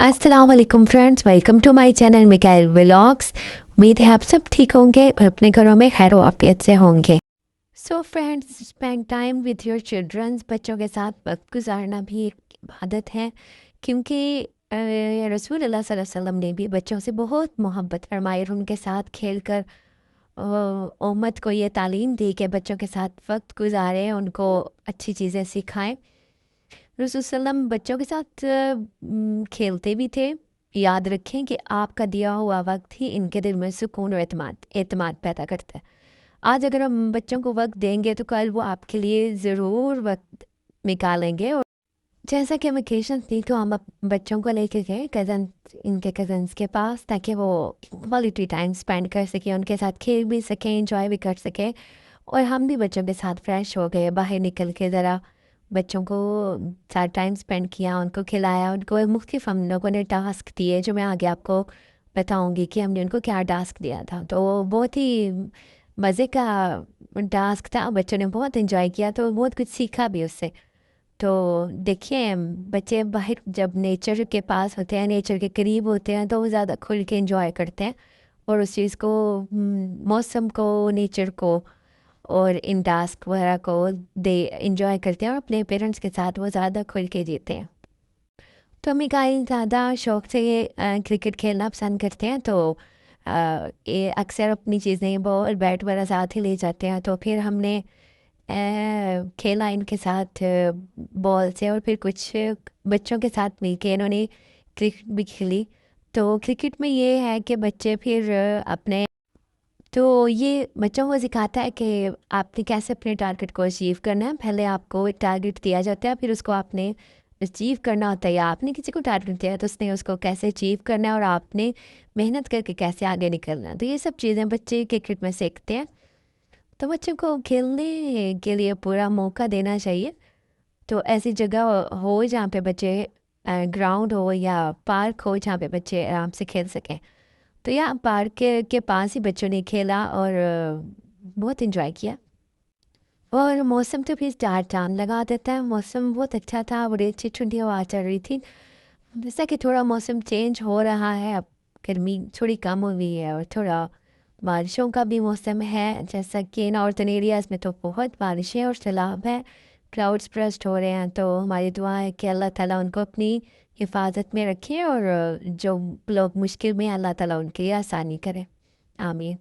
अस्सलाम वालेकुम friends, welcome to my channel Mikail vlogs. उम्मीद है आप सब ठीक होंगे और अपने घरों में खैर आफियत से होंगे। So friends, spend time with your childrens. बच्चों के साथ वक्त गुजारना भी एक इबादत है, क्योंकि रसूल अल्लाह सल्लल्लाहु अलैहि वसल्लम ने भी बच्चों से बहुत मोहब्बत फरमाई और उनके साथ खेल कर उम्मत को ये तालीम दी कि बच्चों के साथ वक्त गुजारें, उनको अच्छी चीज़ें सिखाएं। रसूल सल्लम बच्चों के साथ खेलते भी थे। याद रखें कि आपका दिया हुआ वक्त ही इनके दिल में सुकून और एतमाद पैदा करता है। आज अगर हम बच्चों को वक्त देंगे तो कल वो आपके लिए ज़रूर वक्त निकालेंगे। और जैसा कि वेकेशन थी तो हम बच्चों को लेके गए इनके कज़न्स के पास, ताकि वो क्वालिटी टाइम स्पेंड कर सकें, उनके साथ खेल भी सकें, इंजॉय भी कर सकें। और हम भी बच्चों के साथ फ्रेश हो गए, बाहर निकल के ज़रा बच्चों को साथ टाइम स्पेंड किया, उनको खिलाया, उनको मुख्तलिफ हम लोगों ने टास्क दिए, जो मैं आगे आपको बताऊंगी कि हमने उनको क्या टास्क दिया था। तो बहुत ही मज़े का टास्क था, बच्चों ने बहुत इन्जॉय किया, तो बहुत कुछ सीखा भी उससे। तो देखिए, बच्चे बाहर जब नेचर के पास होते हैं, नेचर के करीब होते हैं, तो वो ज़्यादा खुल के इंजॉय करते हैं और उस चीज़ को, मौसम को, नेचर को और इन टास्क वगैरह को दे इंजॉय करते हैं और अपने पेरेंट्स के साथ वो ज़्यादा खुल के जीते हैं। तो मिकाइल ज़्यादा शौक़ से ये क्रिकेट खेलना पसंद करते हैं, तो ये अक्सर अपनी चीज़ें बॉल बैट वगैरह साथ ही ले जाते हैं। तो फिर हमने खेला इनके साथ बॉल से, और फिर कुछ बच्चों के साथ मिलके इन्होंने क्रिकेट भी खेली। तो क्रिकेट में ये है कि बच्चे फिर अपने, तो ये बच्चों को सिखाता है कि आपने कैसे अपने टारगेट को अचीव करना है। पहले आपको एक टारगेट दिया जाता है, फिर उसको आपने अचीव करना होता है, या आपने किसी को टारगेट दिया तो उसने उसको कैसे अचीव करना है और आपने मेहनत करके कैसे आगे निकलना है। तो ये सब चीज़ें बच्चे क्रिकेट में सीखते हैं। तो बच्चों को खेलने के लिए पूरा मौका देना चाहिए। तो ऐसी जगह हो जहाँ पे बच्चे, ग्राउंड हो या पार्क हो जहाँ पे बच्चे आराम से खेल सकें। तो यहाँ पार्क के पास ही बच्चों ने खेला और बहुत इन्जॉय किया। और मौसम तो फिर चार चांद लगा देता है, मौसम बहुत अच्छा था, बड़ी अच्छी ठंडी हवा चल रही थी। जैसा कि थोड़ा मौसम चेंज हो रहा है अब, गर्मी थोड़ी कम हुई है और थोड़ा बारिशों का भी मौसम है। जैसा कि नॉर्थन एरियाज़ में तो बहुत बारिशें और सैलाब है, क्लाउड्स ब्रस्ट हो रहे हैं। तो हमारी दुआ है कि अल्लाह ताला उनको अपनी हिफाजत में रखे और जो लोग मुश्किल में, अल्लाह ताला उनके लिए आसानी करे, आमीन।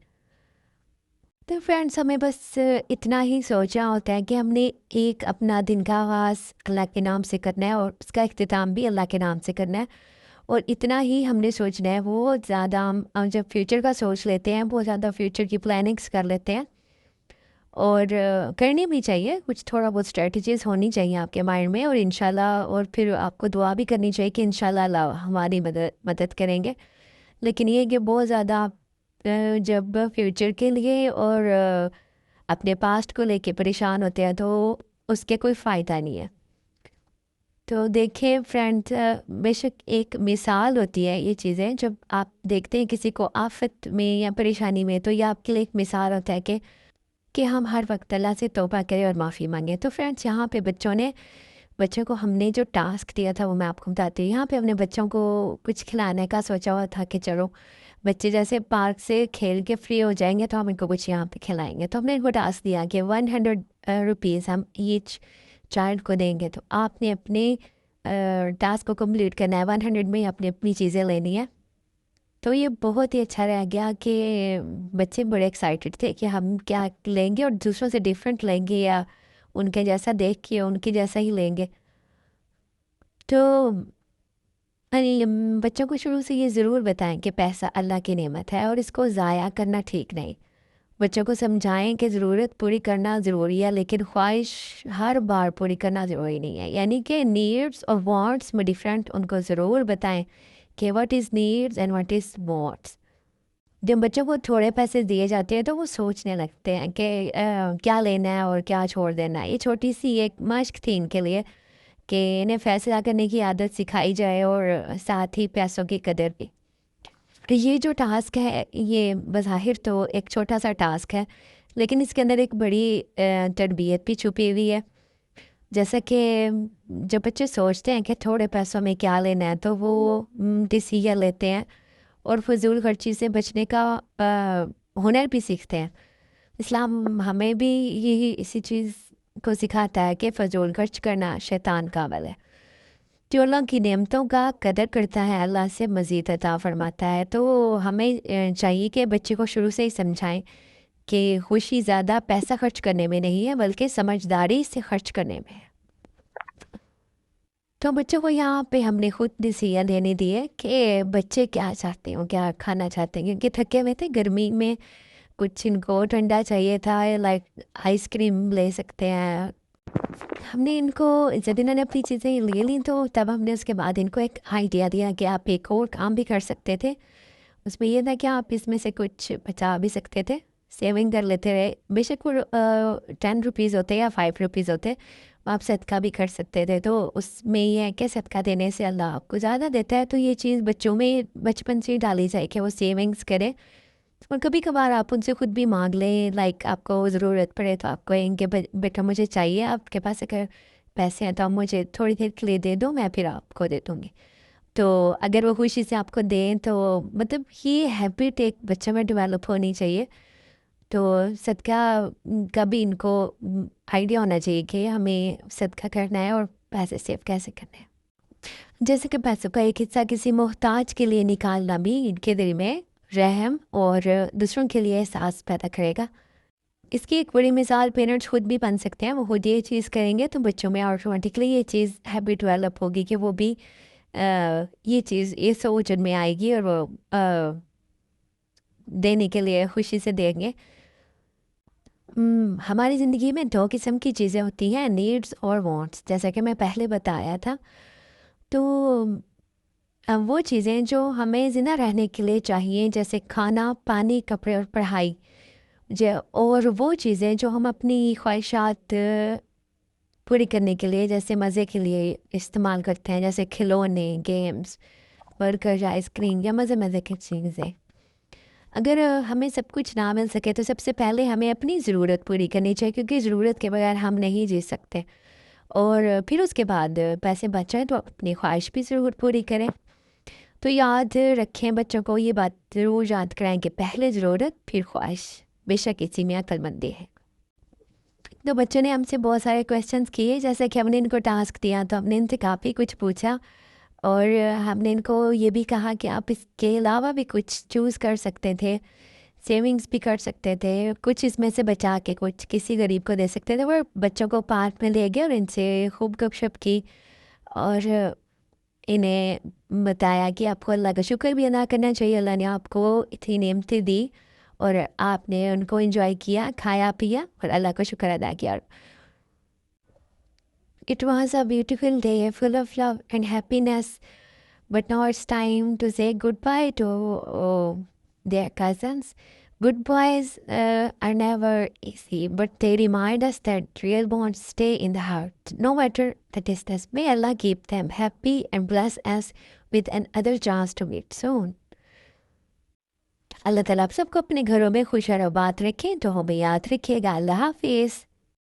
तो फ्रेंड्स, हमें बस इतना ही सोचा होता है कि हमने एक अपना दिन का आगाज़ अल्लाह के नाम से करना है और उसका इख्तिताम भी अल्लाह के नाम से करना है। और इतना ही हमने सोचना है। वो ज़्यादा हम जब फ्यूचर का सोच लेते हैं, बहुत ज़्यादा फ्यूचर की प्लानिंग्स कर लेते हैं, और करनी भी चाहिए, कुछ थोड़ा बहुत स्ट्रेटजीज़ होनी चाहिए आपके माइंड में, और इंशाल्लाह, और फिर आपको दुआ भी करनी चाहिए कि इंशाल्लाह अल्लाह हमारी मदद करेंगे। लेकिन ये कि बहुत ज़्यादा आप जब फ्यूचर के लिए और अपने पास्ट को लेके परेशान होते हैं, तो उसके कोई फ़ायदा नहीं है। तो देखें फ्रेंड्स, बेशक एक मिसाल होती है ये चीज़ें, जब आप देखते हैं किसी को आफत में या परेशानी में, तो ये आपके लिए एक मिसाल होता है कि हम हर वक्त अल्लाह से तौबा करें और माफ़ी मांगें। तो फ्रेंड्स, यहाँ पे बच्चों को हमने जो टास्क दिया था वो मैं आपको बताती हूँ। यहाँ पे हमने बच्चों को कुछ खिलाने का सोचा हुआ था कि चलो बच्चे जैसे पार्क से खेल के फ्री हो जाएंगे तो हम इनको कुछ यहाँ पे खिलाएंगे। तो हमने इनको टास्क दिया कि 100 रुपीज़ हम ईच चाइल्ड को देंगे। तो आपने अपने टास्क को कंप्लीट करना है, 100 में ही अपनी अपनी चीज़ें लेनी है। तो ये बहुत ही अच्छा रह गया कि बच्चे बड़े एक्साइटेड थे कि हम क्या लेंगे और दूसरों से डिफरेंट लेंगे या उनके जैसा देख के उनके जैसा ही लेंगे। तो बच्चों को शुरू से ये ज़रूर बताएं कि पैसा अल्लाह की नेमत है और इसको ज़ाया करना ठीक नहीं। बच्चों को समझाएं कि ज़रूरत पूरी करना ज़रूरी है, लेकिन ख्वाहिश हर बार पूरी करना ज़रूरी नहीं है। यानी कि नीड्स और वांट्स में डिफरेंट उनको ज़रूर बताएं कि what is needs and what is wants. जब बच्चों को थोड़े पैसे दिए जाते हैं तो वो सोचने लगते हैं कि क्या लेना है और क्या छोड़ देना है। ये छोटी सी एक मश्क थी इनके लिए कि इन्हें फैसला करने की आदत सिखाई जाए और साथ ही पैसों की कदर भी। तो ये जो टास्क है, ये बज़ाहिर तो एक छोटा सा टास्क है, लेकिन इसके अंदर एक बड़ी तरबियत भी छुपी हुई है। جیسا کہ جب بچے سوچتے ہیں کہ تھوڑے پیسوں میں کیا لینا ہے تو وہ ڈیسیژن لیتے ہیں اور فضول خرچی سے بچنے کا ہنر بھی سیکھتے ہیں. اسلام ہمیں بھی یہی اسی چیز کو سکھاتا ہے کہ فضول خرچ کرنا شیطان کا عمل ہے. جو اللہ کی نعمتوں کا قدر کرتا ہے اللہ سے مزید عطا فرماتا ہے. تو ہمیں چاہیے کہ بچے کو شروع سے ہی سمجھائیں کہ خوشی زیادہ پیسہ خرچ کرنے میں نہیں ہے بلکہ سمجھداری سے خرچ کرنے میں ہے. تو بچوں کو یہاں پہ ہم نے خود ڈیسیژن دینے دیے کہ بچے کیا چاہتے ہوں، کیا کھانا چاہتے ہیں، کیونکہ تھکے ہوئے تھے گرمی میں. کچھ ان کو ٹھنڈا چاہیے تھا، لائک آئس کریم لے سکتے ہیں. ہم نے ان کو جب انہوں نے اپنی چیزیں لے لیں تو تب ہم نے اس کے بعد ان کو ایک آئیڈیا دیا کہ آپ ایک اور کام بھی کر سکتے تھے. اس میں یہ تھا کہ آپ اس میں سے کچھ بچا بھی سکتے تھے، سیونگ کر لیتے رہے. بے شک وہ 10 روپیز ہوتے یا 5 روپیز ہوتے، آپ صدقہ بھی کر سکتے تھے. تو اس میں یہ ہے کہ صدقہ دینے سے اللہ آپ کو زیادہ دیتا ہے. تو یہ چیز بچوں میں بچپن سے ڈالی جائے کہ وہ سیونگس کرے. اور کبھی کبھار آپ ان سے خود بھی مانگ لیں، لائک آپ کو ضرورت پڑے تو آپ کہیں کہ بیٹا مجھے چاہیے، آپ کے پاس اگر پیسے ہیں تو آپ مجھے تھوڑی دیر کے لیے دے دو، میں پھر آپ کو دے دوں گی. تو اگر وہ خوشی سے آپ کو دیں تو مطلب یہ ہیبٹ ایک بچہ میں ڈیولپ ہونی چاہیے. تو صدقہ کا بھی ان کو آئیڈیا ہونا چاہیے کہ ہمیں صدقہ کرنا ہے اور پیسے سیو کیسے کرنے ہیں. جیسے کہ پیسوں کا ایک حصہ کسی محتاج کے لیے نکالنا بھی ان کے دل میں رحم اور دوسروں کے لیے احساس پیدا کرے گا. اس کی ایک بڑی مثال پیرنٹس خود بھی بن سکتے ہیں. وہ خود یہ چیز کریں گے تو بچوں میں آٹومیٹکلی یہ چیز ہیبٹ ڈیولپ ہوگی کہ وہ بھی یہ چیز یہ سوچ ان میں آئے گی اور وہ دینے کے لیے خوشی سے دیں گے. ہماری زندگی میں 2 قسم کی چیزیں ہوتی ہیں، نیڈس اور وانٹس، جیسا کہ میں پہلے بتایا تھا. تو وہ چیزیں جو ہمیں زندہ رہنے کے لیے چاہیے جیسے کھانا، پانی، کپڑے اور پڑھائی، اور وہ چیزیں جو ہم اپنی خواہشات پوری کرنے کے لیے جیسے مزے کے لیے استعمال کرتے ہیں، جیسے کھلونے، گیمز، برگر، آئس کریم یا مزے کی چیزیں. اگر ہمیں سب کچھ نہ مل سکے تو سب سے پہلے ہمیں اپنی ضرورت پوری کرنی چاہیے، کیونکہ ضرورت کے بغیر ہم نہیں جی سکتے. اور پھر اس کے بعد پیسے بچائیں تو اپنی خواہش بھی ضرور پوری کریں. تو یاد رکھیں، بچوں کو یہ بات ضرور یاد کرائیں کہ پہلے ضرورت پھر خواہش. بے شک اسی میں عقل مندی ہے. تو بچوں نے ہم سے بہت سارے کویسچنس کیے، جیسے کہ ہم نے ان کو ٹاسک دیا تو ہم نے ان سے کافی کچھ پوچھا، اور ہم نے ان کو یہ بھی کہا کہ آپ اس کے علاوہ بھی کچھ چوز کر سکتے تھے، سیونگس بھی کر سکتے تھے، کچھ اس میں سے بچا کے کچھ کسی غریب کو دے سکتے تھے. وہ بچوں کو پارک میں لے گئے اور ان سے خوب گپ شپ کی اور انہیں بتایا کہ آپ کو اللہ کا شکر بھی ادا کرنا چاہیے. اللہ نے آپ کو اتنی نعمتیں دی اور آپ نے ان کو انجوائے کیا، کھایا پیا اور اللہ کا شکر ادا کیا. It was a beautiful day full of love and happiness, but now it's time to say goodbye to their cousins. Goodbyes are never easy, but they remind us that real bonds stay in the heart, no matter the distance. May Allah keep them happy and bless us with another chance to meet soon. اللہ تعالیٰ آپ سب کو اپنے گھروں میں خوش اور آباد رکھیں. تو ہمیں یاد رکھیے گا. اللہ حافظ.